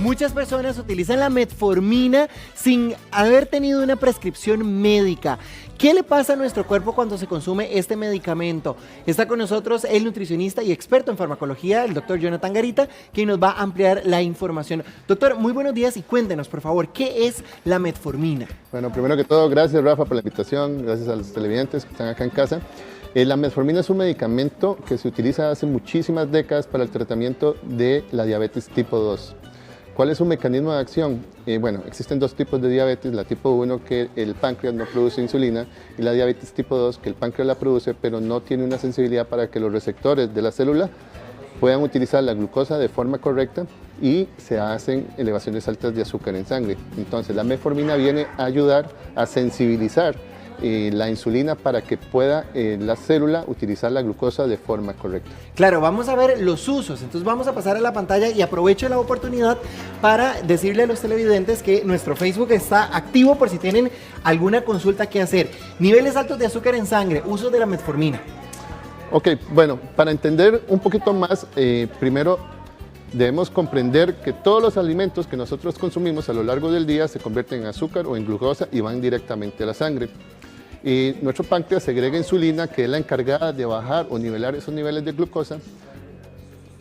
Muchas personas utilizan la metformina sin haber tenido una prescripción médica. ¿Qué le pasa a nuestro cuerpo cuando se consume este medicamento? Está con nosotros el nutricionista y experto en farmacología, el doctor Jonathan Garita, quien nos va a ampliar la información. Doctor, muy buenos días y cuéntenos, por favor, ¿qué es la metformina? Bueno, primero que todo, gracias Rafa por la invitación, gracias a los televidentes que están acá en casa. La metformina es un medicamento que se utiliza hace muchísimas décadas para el tratamiento de la diabetes tipo 2. ¿Cuál es su mecanismo de acción? Bueno, existen dos tipos de diabetes, la tipo 1 que el páncreas no produce insulina y la diabetes tipo 2 que el páncreas la produce pero no tiene una sensibilidad para que los receptores de la célula puedan utilizar la glucosa de forma correcta y se hacen elevaciones altas de azúcar en sangre. Entonces la metformina viene a ayudar a sensibilizar la insulina para que pueda la célula utilizar la glucosa de forma correcta. Claro, vamos a ver los usos, entonces vamos a pasar a la pantalla y aprovecho la oportunidad para decirle a los televidentes que nuestro Facebook está activo por si tienen alguna consulta que hacer. Niveles altos de azúcar en sangre, uso de la metformina. Ok, bueno, para entender un poquito más, primero debemos comprender que todos los alimentos que nosotros consumimos a lo largo del día se convierten en azúcar o en glucosa y van directamente a la sangre. Y nuestro páncreas segrega insulina, que es la encargada de bajar o nivelar esos niveles de glucosa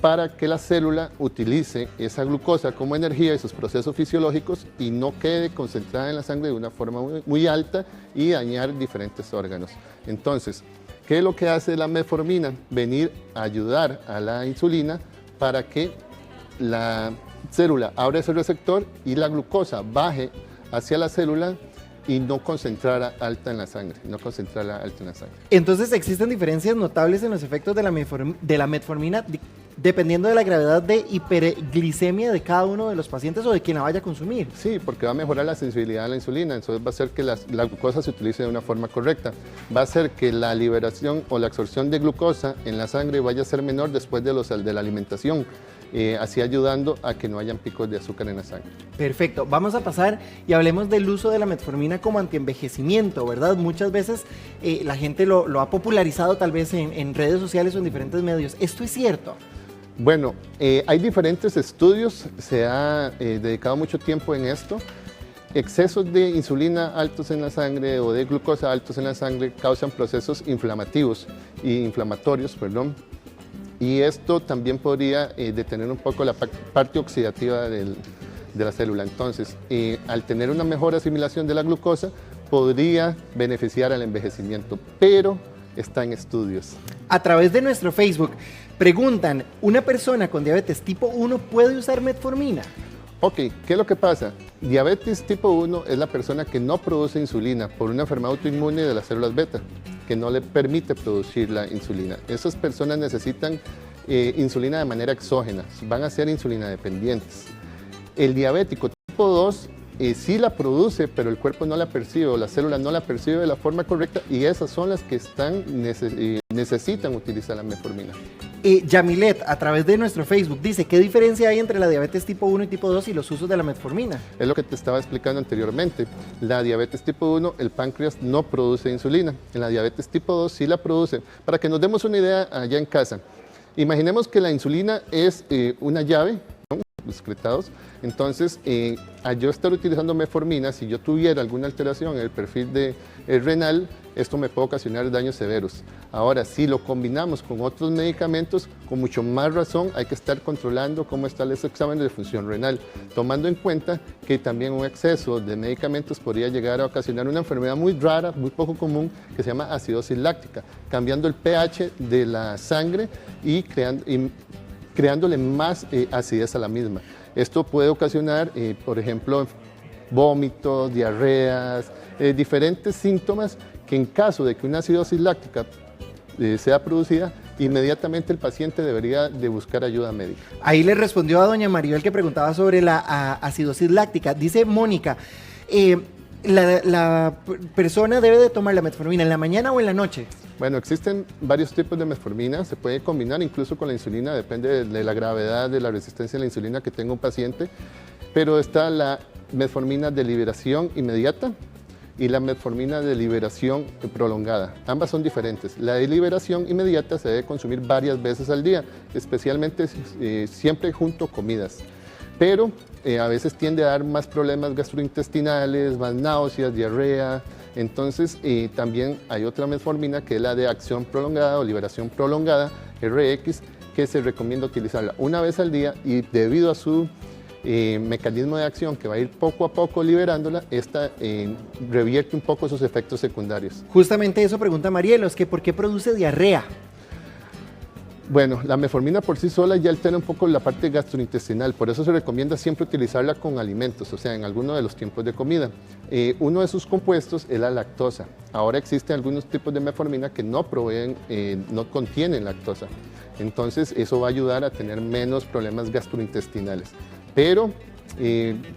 para que la célula utilice esa glucosa como energía en sus procesos fisiológicos y no quede concentrada en la sangre de una forma muy alta y dañar diferentes órganos. Entonces, ¿qué es lo que hace la metformina? Venir a ayudar a la insulina para que la célula abra ese receptor y la glucosa baje hacia la célula y no concentrarla alta en la sangre, Entonces, ¿existen diferencias notables en los efectos de la metformina dependiendo de la gravedad de hiperglicemia de cada uno de los pacientes o de quien la vaya a consumir? Sí, porque va a mejorar la sensibilidad a la insulina, entonces va a hacer que la glucosa se utilice de una forma correcta, va a hacer que la liberación o la absorción de glucosa en la sangre vaya a ser menor después de la alimentación. Así ayudando a que no hayan picos de azúcar en la sangre. Perfecto, vamos a pasar y hablemos del uso de la metformina como antienvejecimiento, ¿verdad? Muchas veces la gente lo ha popularizado tal vez en redes sociales o en diferentes medios. ¿Esto es cierto? Bueno, hay diferentes estudios, se ha dedicado mucho tiempo en esto. Excesos de insulina altos en la sangre o de glucosa altos en la sangre causan procesos inflamatorios, y esto también podría detener un poco la parte oxidativa de la célula. Entonces, al tener una mejor asimilación de la glucosa, podría beneficiar al envejecimiento, pero está en estudios. A través de nuestro Facebook, preguntan, ¿una persona con diabetes tipo 1 puede usar metformina? Ok, ¿qué es lo que pasa? Diabetes tipo 1 es la persona que no produce insulina por una enfermedad autoinmune de las células beta, que no le permite producir la insulina. Esas personas necesitan insulina de manera exógena, van a ser insulina dependientes. El diabético tipo 2 sí la produce, pero el cuerpo no la percibe o la célula no la percibe de la forma correcta y esas son las que necesitan utilizar la metformina. Yamilet, a través de nuestro Facebook, dice, ¿qué diferencia hay entre la diabetes tipo 1 y tipo 2 y los usos de la metformina? Es lo que te estaba explicando anteriormente. La diabetes tipo 1, el páncreas no produce insulina. En la diabetes tipo 2 sí la produce. Para que nos demos una idea allá en casa, imaginemos que la insulina es una llave, ¿no? Excretados. Entonces, al yo estar utilizando metformina, si yo tuviera alguna alteración en el perfil renal, esto me puede ocasionar daños severos. Ahora, si lo combinamos con otros medicamentos, con mucho más razón hay que estar controlando cómo están los exámenes de función renal, tomando en cuenta que también un exceso de medicamentos podría llegar a ocasionar una enfermedad muy rara, muy poco común, que se llama acidosis láctica, cambiando el pH de la sangre y creándole más acidez a la misma. Esto puede ocasionar, por ejemplo, vómitos, diarreas, diferentes síntomas que en caso de que una acidosis láctica sea producida, inmediatamente el paciente debería de buscar ayuda médica. Ahí le respondió a doña Maribel que preguntaba sobre la acidosis láctica. Dice Mónica, ¿la persona debe de tomar la metformina en la mañana o en la noche? Bueno, existen varios tipos de metformina, se puede combinar incluso con la insulina, depende de la gravedad de la resistencia a la insulina que tenga un paciente, pero está la metformina de liberación inmediata y la metformina de liberación prolongada. Ambas son diferentes. La de liberación inmediata se debe consumir varias veces al día, especialmente siempre junto a comidas. pero a veces tiende a dar más problemas gastrointestinales, más náuseas, diarrea. Entonces también hay otra metformina que es la de acción prolongada o liberación prolongada, RX, que se recomienda utilizarla una vez al día y debido a su mecanismo de acción que va a ir poco a poco liberándola, esta revierte un poco sus efectos secundarios. Justamente eso pregunta Marielos, que ¿por qué produce diarrea? Bueno, la metformina por sí sola ya altera un poco la parte gastrointestinal, por eso se recomienda siempre utilizarla con alimentos, o sea, en alguno de los tiempos de comida. Uno de sus compuestos es la lactosa. Ahora existen algunos tipos de metformina que no proveen, no contienen lactosa. Entonces, eso va a ayudar a tener menos problemas gastrointestinales. Pero,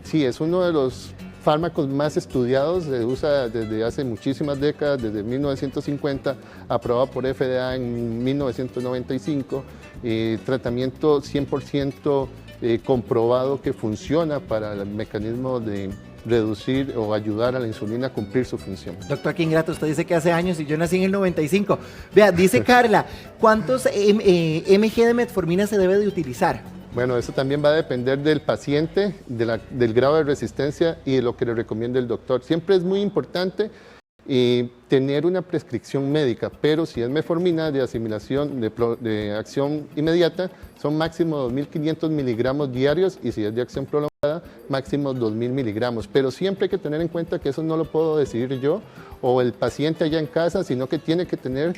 sí, es uno de los fármacos más estudiados, se usa desde hace muchísimas décadas, desde 1950, aprobado por FDA en 1995, tratamiento 100% comprobado que funciona para el mecanismo de reducir o ayudar a la insulina a cumplir su función. Doctor, qué ingrato, usted dice que hace años y yo nací en el 95. Vea, dice Carla, ¿cuántos mg de metformina se debe de utilizar? Bueno, eso también va a depender del paciente, del grado de resistencia y de lo que le recomiende el doctor. Siempre es muy importante tener una prescripción médica, pero si es metformina de asimilación, de acción inmediata, son máximo 2.500 miligramos diarios y si es de acción prolongada, máximo 2.000 miligramos. Pero siempre hay que tener en cuenta que eso no lo puedo decidir yo o el paciente allá en casa, sino que tiene que tener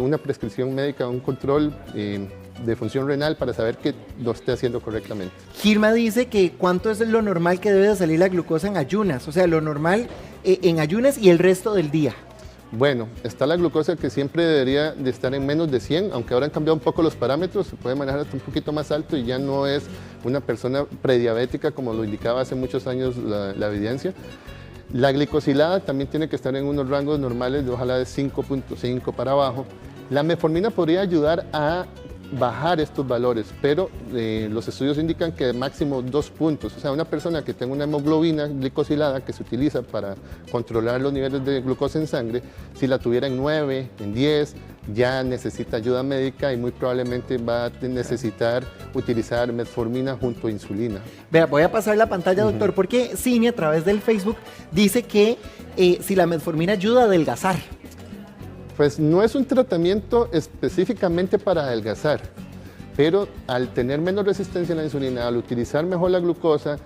una prescripción médica, un control de función renal para saber que lo esté haciendo correctamente. Gilma dice que cuánto es lo normal que debe de salir la glucosa en ayunas, o sea, lo normal en ayunas y el resto del día. Bueno, está la glucosa que siempre debería de estar en menos de 100, aunque ahora han cambiado un poco los parámetros, se puede manejar hasta un poquito más alto y ya no es una persona prediabética como lo indicaba hace muchos años la evidencia. La glicosilada también tiene que estar en unos rangos normales de ojalá de 5.5 para abajo. La metformina podría ayudar a bajar estos valores, pero los estudios indican que máximo 2 puntos, o sea, una persona que tenga una hemoglobina glicosilada que se utiliza para controlar los niveles de glucosa en sangre, si la tuviera en 9, en 10, ya necesita ayuda médica y muy probablemente va a necesitar utilizar metformina junto a insulina. Vea, voy a pasar la pantalla, doctor, porque Cine a través del Facebook dice que si la metformina ayuda a adelgazar. Pues no es un tratamiento específicamente para adelgazar, pero al tener menos resistencia a la insulina, al utilizar mejor la glucosa,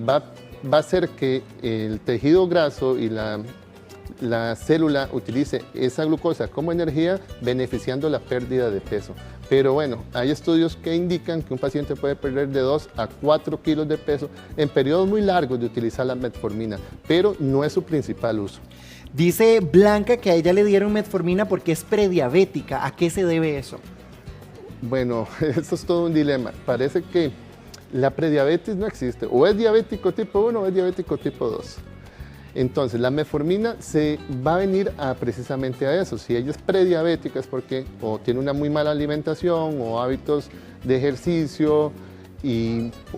va a hacer que el tejido graso y la célula utilice esa glucosa como energía, beneficiando la pérdida de peso. Pero bueno, hay estudios que indican que un paciente puede perder de 2 a 4 kilos de peso en periodos muy largos de utilizar la metformina, pero no es su principal uso. Dice Blanca que a ella le dieron metformina porque es prediabética. ¿A qué se debe eso? Bueno, eso es todo un dilema. Parece que la prediabetes no existe. O es diabético tipo 1 o es diabético tipo 2. Entonces, la metformina se va a venir precisamente a eso. Si ella es prediabética es porque o tiene una muy mala alimentación o hábitos de ejercicio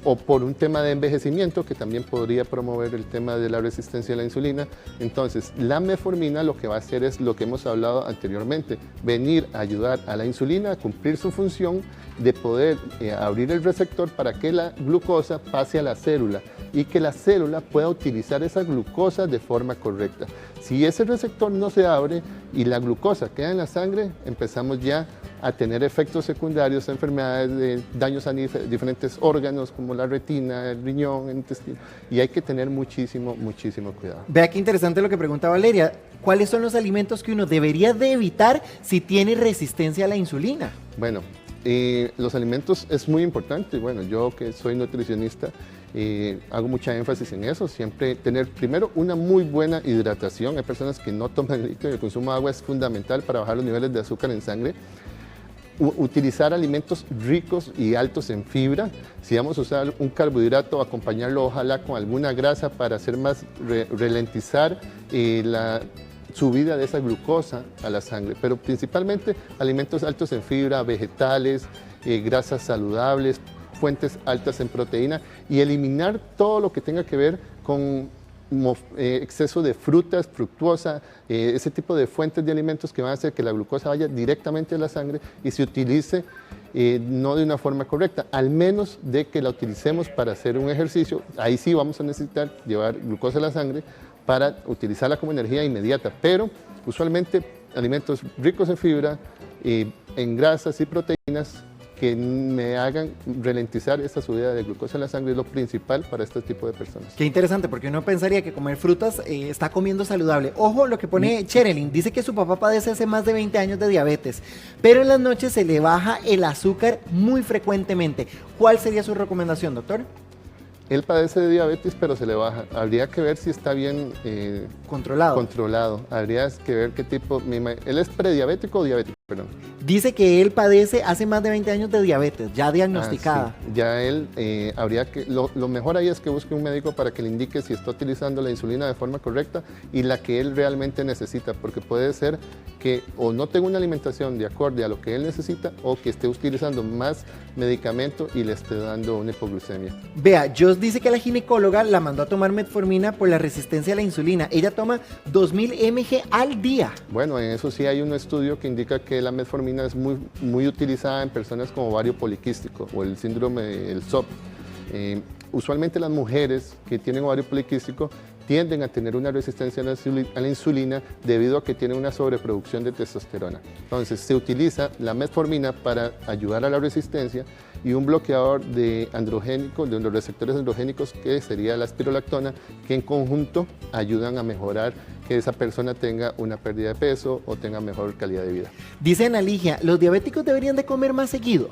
o por un tema de envejecimiento que también podría promover el tema de la resistencia a la insulina. Entonces, la metformina lo que va a hacer es lo que hemos hablado anteriormente, venir a ayudar a la insulina a cumplir su función de poder abrir el receptor para que la glucosa pase a la célula y que la célula pueda utilizar esa glucosa de forma correcta. Si ese receptor no se abre y la glucosa queda en la sangre, empezamos ya a tener efectos secundarios, enfermedades de daños a diferentes órganos como la retina, el riñón, el intestino, y hay que tener muchísimo cuidado. Vea qué interesante lo que pregunta Valeria. ¿Cuáles son los alimentos que uno debería de evitar si tiene resistencia a la insulina? Bueno, los alimentos es muy importante. Bueno, yo que soy nutricionista, hago mucha énfasis en eso, siempre tener primero una muy buena hidratación. Hay personas que no toman líquido y el consumo de agua es fundamental para bajar los niveles de azúcar en sangre. Utilizar alimentos ricos y altos en fibra. Si vamos a usar un carbohidrato, acompañarlo ojalá con alguna grasa para hacer más, ralentizar la subida de esa glucosa a la sangre, pero principalmente alimentos altos en fibra, vegetales, grasas saludables, fuentes altas en proteína y eliminar todo lo que tenga que ver con exceso de frutas, fructuosa, ese tipo de fuentes de alimentos que van a hacer que la glucosa vaya directamente a la sangre y se utilice no de una forma correcta, al menos de que la utilicemos para hacer un ejercicio. Ahí sí vamos a necesitar llevar glucosa a la sangre para utilizarla como energía inmediata, pero usualmente alimentos ricos en fibra, en grasas y proteínas que me hagan ralentizar esta subida de glucosa en la sangre es lo principal para este tipo de personas. Qué interesante, porque uno pensaría que comer frutas está comiendo saludable. Ojo lo que pone Cherelin, dice que su papá padece hace más de 20 años de diabetes, pero en las noches se le baja el azúcar muy frecuentemente. ¿Cuál sería su recomendación, doctor? Él padece de diabetes, pero se le baja. Habría que ver si está bien controlado. Habría que ver qué tipo. ¿Él es prediabético o diabético? Perdón. Dice que él padece hace más de 20 años de diabetes, ya diagnosticada. Sí. Ya él habría que. Lo mejor ahí es que busque un médico para que le indique si está utilizando la insulina de forma correcta y la que él realmente necesita, porque puede ser que o no tenga una alimentación de acorde a lo que él necesita o que esté utilizando más medicamento y le esté dando una hipoglucemia. Vea, Jos dice que la ginecóloga la mandó a tomar metformina por la resistencia a la insulina. Ella toma 2000 mg al día. Bueno, en eso sí hay un estudio que indica que la metformina es muy utilizada en personas con ovario poliquístico o el síndrome del SOP. Usualmente las mujeres que tienen ovario poliquístico tienden a tener una resistencia a la insulina debido a que tienen una sobreproducción de testosterona. Entonces se utiliza la metformina para ayudar a la resistencia y un bloqueador de los receptores androgénicos que sería la espirolactona, que en conjunto ayudan a mejorar que esa persona tenga una pérdida de peso o tenga mejor calidad de vida. Dice Ana Ligia, ¿los diabéticos deberían de comer más seguido?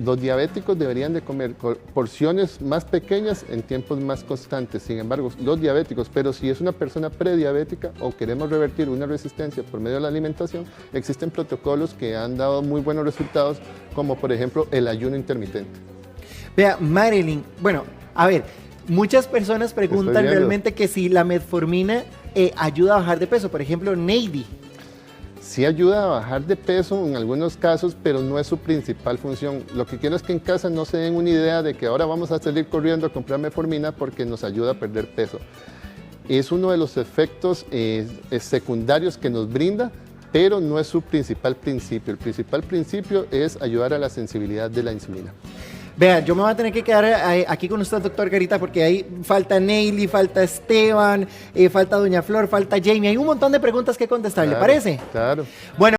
Los diabéticos deberían de comer porciones más pequeñas en tiempos más constantes. Sin embargo, los diabéticos, pero si es una persona prediabética o queremos revertir una resistencia por medio de la alimentación, existen protocolos que han dado muy buenos resultados, como por ejemplo el ayuno intermitente. Vea, Marilyn, bueno, a ver, muchas personas preguntan realmente que si la metformina ayuda a bajar de peso. Por ejemplo, Neidy. Sí ayuda a bajar de peso en algunos casos, pero no es su principal función. Lo que quiero es que en casa no se den una idea de que ahora vamos a salir corriendo a comprar metformina porque nos ayuda a perder peso. Es uno de los efectos secundarios que nos brinda, pero no es su principal principio. El principal principio es ayudar a la sensibilidad de la insulina. Vea, yo me voy a tener que quedar aquí con usted, doctor Garita, porque ahí falta Neily, falta Esteban, falta Doña Flor, falta Jamie. Hay un montón de preguntas que contestar, ¿le parece? Claro. Bueno.